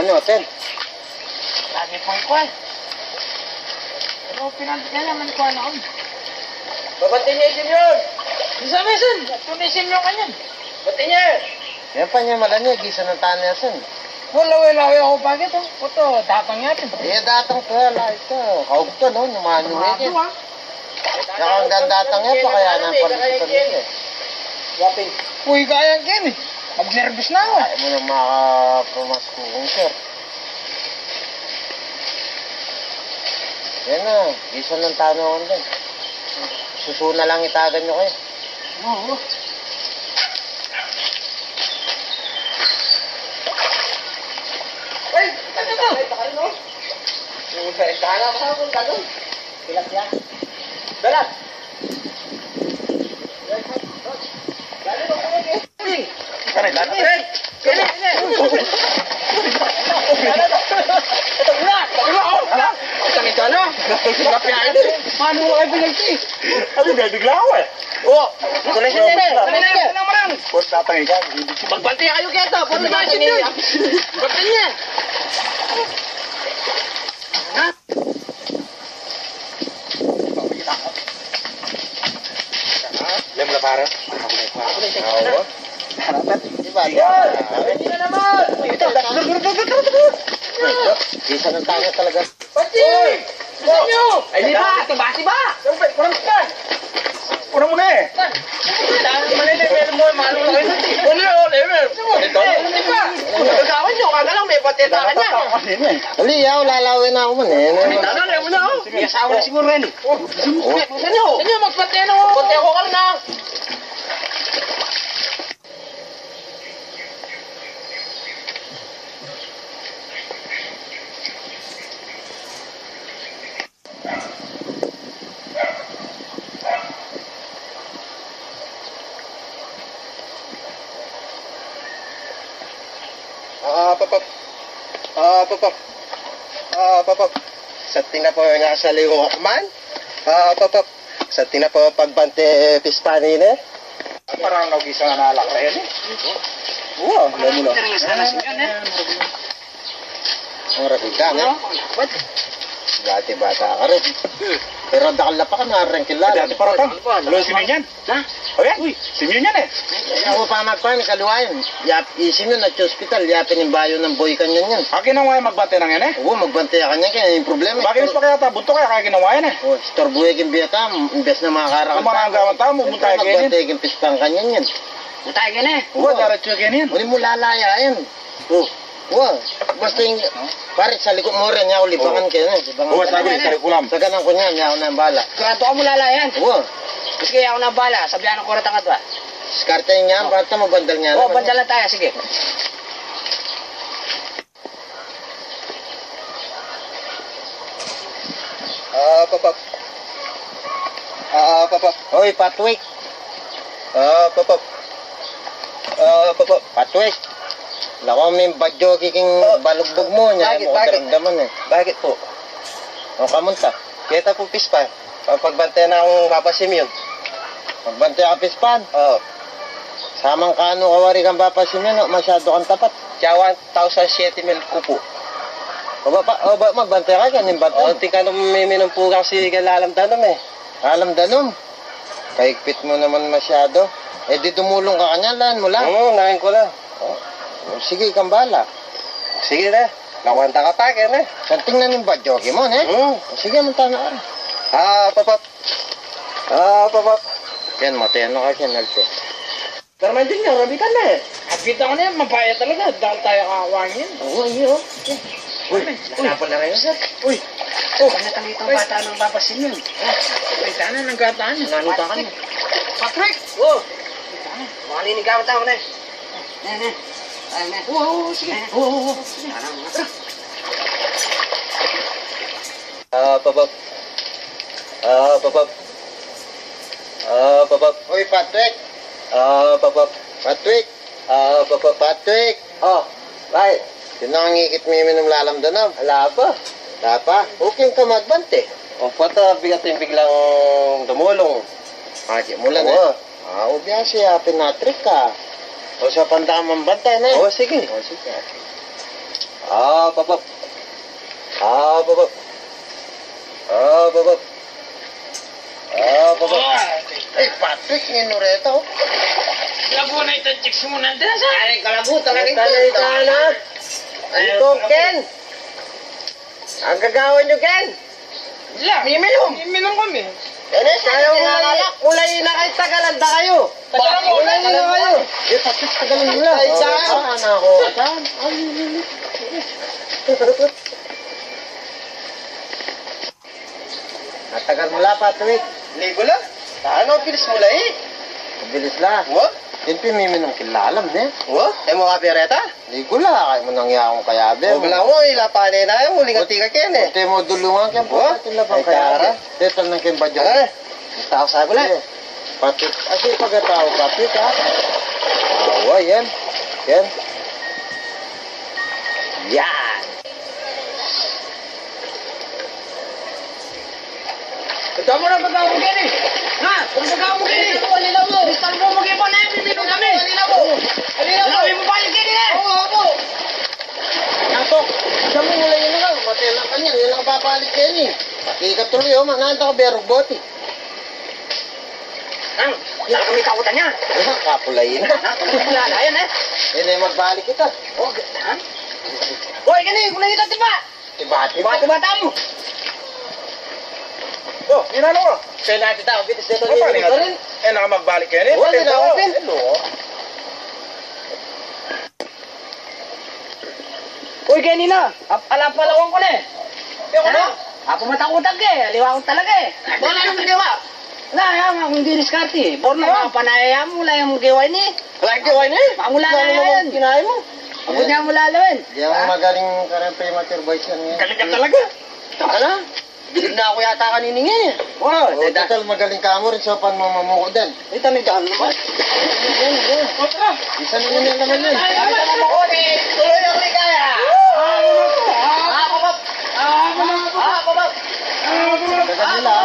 Ano, Ten? Lagi pang kwan. Pero pinantikan naman kwan ako. Babatinisin yun! Bisa mesin, tunisin yung kanyan. Batinye! Yan pa niya malanya, gisa ng tanasan. Wala ako bakit oh. Puto, datang natin. Datang ko, lahat ka. Kaug ka, no? Numanuhin Mado ah. Nakanggan datang yan pa kaya nang palisipan nila. Yapin. Uy, kaya yan eh. Mag-nervous na ako. Ay mo nang makapumaskukong, sir. Yan na, gisa ng tanawan din. Susuna lang itagan nyo kayo. Oo. Ay! Ano to? Yung sa intana, masama kung gano'n. Bilang yan. Dalat! Dali mo kung mag-e. Kani, dali. Kani! Ito mula! Ito nito ano? Kapiyain din. Paano mo kayo pinagti? Ano ba, bigla ako eh. Oo. Tulisin din eh. Kanina yan, namarang. Pwede datang ikaw. Magbanti kayo kaya pwede na siya yun. Banti niya. Ha? Lem na para. Oo. Diba? Hindi na naman. Ito. Isa ng tanga talaga. Banti! Saan nyo? Ay, di ba? Ito ba? Diba? Kurang ka. Kurang mo na eh. Malilimin mo, malo na kayo natin. Ito? Diba? Nagawan nyo, kagalang may patetakan niya. Hali, yaw, lalawin na ako man eh. Tanan, mo na ako. May asawa na siguro rin. Saan nyo? Magpate na ako. Pate ako ka na. Papap. Sa tina po nga sa liwak man. Papap. Sa tina po pagbante pispanin eh. Parang nagisa na alak na yan eh. Wow, lalo na. Ang rabiga nga. Dati bata ka rin. Pero dakal na pa ka na rin kilala. Dati para tang. Ano si Minyan? Ha? O yan? Si Minyan eh. Ako pa magpahan, kaluwayan. Isin yun at hospital, yapin yung bayo ng boy kanyan yan. Ginawa yan magbante ng yan eh? Oo, magbante ka niya kaya yung problema. Bakit mas pa kaya bunto kaya ginawa yan eh? Oo, storbuhe kong biyata, imbes na makakarakan. Kung mga gawan tao, mubuntay ka yan. Magbante kong pispang kanyan yan. Butay ka na eh. Oo, daratyo ka yan. Uli mo lalaya yan. Oo, basta yung, parit sa likod mo rin, niya ako libangan kayo na. Oo, sabi ni Sari Kulam. Sa ganang ko niya, niya ako na bala. Kurado ka mo lalayan. Oo, Kasi kaya ako na bala. Sabihan ng kuratang ba? skarte niya, basta mo bandal niya. Oo, bandala tayo. Sige. Papap. Papap. Hoy, Patwik. Papap. Papap. Patwik. Lako may badyo kiking balugbog mo niya. Bakit? Bakit po? O kamunta? Kita po pispa. Pagbantay na akong papasim yun. Pagbantay ka pispan? Oo. Samang kano kawari kang papasim yun, masyado kang tapat. Kaya 1,007 mil kupo. O ba magbantay ka ganyan bantay? O tika nung may minumpugang si Lalamdanom eh. Lalamdanom? Kaigpit mo naman masyado. Eh di tumulong ka kanyalan mo lang. Oo, nahin ko lang. Sige, kang bala. Sige na. Nakwanta ka pa, kaya na. Tingnan yung badyogi mo, ne? Sige, munta na ka. Papap. Papap. Yan, mateno ka, kinalte. Karman din niya, rabitan na eh. Agita ko na yan, mabaya talaga. Dahil tayo kakawangin. Oo, iyo. Uy, Nakapal na rin, sir. Uy. Kanatang itong bata ng papasin yun. Ay, sana nang gataan yun. Nanuta ka na. Patrick! Oo. Makalinigawan tayo na eh. Ne. Oo, sige. Oo. Papap. Papap. Papap. Uy, Patrick. Papap. Patrick. Papap, Patrick. Oh, right. Yun ang ngikit mo yung lalamdanan. Ala pa. Ala pa. Okay ka magbante. O pata, bigatin biglang dumulong. Mulan eh. Obviously, pinatrik ka. O sa pandamang bantay na. O, sige. O, sige. Up. Eh, Patrick, Noreta, oh. Labo na ito, chicks mo na dyan sa. Ay, kalabutan na ito. Ito, Ken. Ang gagawin nyo, Ken. Miminom kami. Kaya ulay na kayo, tagalanda kayo. Ulay na kayo. Eh, Patrick, tagalanda mo lang. Ay, saan ako? Saan? Natagal mo lang, Patrick. Ligo lang. Ano, pilis mo lang eh. Mabilis lang. What? Yan pimiminong kilalam, ne? What? Eh, mga pireta? Di ko lang, kaya mo nangyakong kayabe. Huwag lang mo, ilapanin na yung muling atika ken eh. Ito mo dulungan kaya po. What? Ito lang Ay, pang kayabe. tara. Dito lang kaya badyo. Ay, tao sa gulat. Patik. Asi pagkatao, Patik, ha? Awa, yan. Yan. Yan. Ito mo na pagkaw mo ken eh. Ha? Pagkaw mo ken eh. Alila mo. Gusto mo mag-ipon na yung bibino kami. Alila mo. Alila mo balik ken eh. Oo. Natok. Sa mo mula yun lang. Matay lang kanya. Yun lang babalik yan eh. Di ka tuloy, oh. Mananda ka berog boti. Ang, yan kami kautan niya. Kapulayin. Wala na yan eh. Yan ay magbalik kita. Oh, ha? Hoy, kani, kulay kita tiba. Tibati. Bata mo. Oh, ginano ko. Kaya natin tao, bitis dito. Paano nga? Eh, nakamagbalik yan eh. Wala na open. Uy, kanina. Alam palawang ko na eh. Ano? Ako matakutag eh. Aliwa ko talaga eh. Wala nang liwa. Wala, yan. Akong hindi diskarte eh. Borno mga panayayam mo lang yung giway ni. Wala yung giway ni? Mamula na yan. Kinahay mo. Ako niya mo lalawin. Di ako magaling ka rin premature voice yan. Galing ka talaga. Ano? Bilib na ako yata kaniningin eh. Wow, Oh, total magaling ka mo rin sa panmamamuko din. Ito ni Daan naman. Yan. Otra. Isa naman yan naman yan. Ay, mo ko ni. Tuloy ang ligaya. Papap. Dagan nila.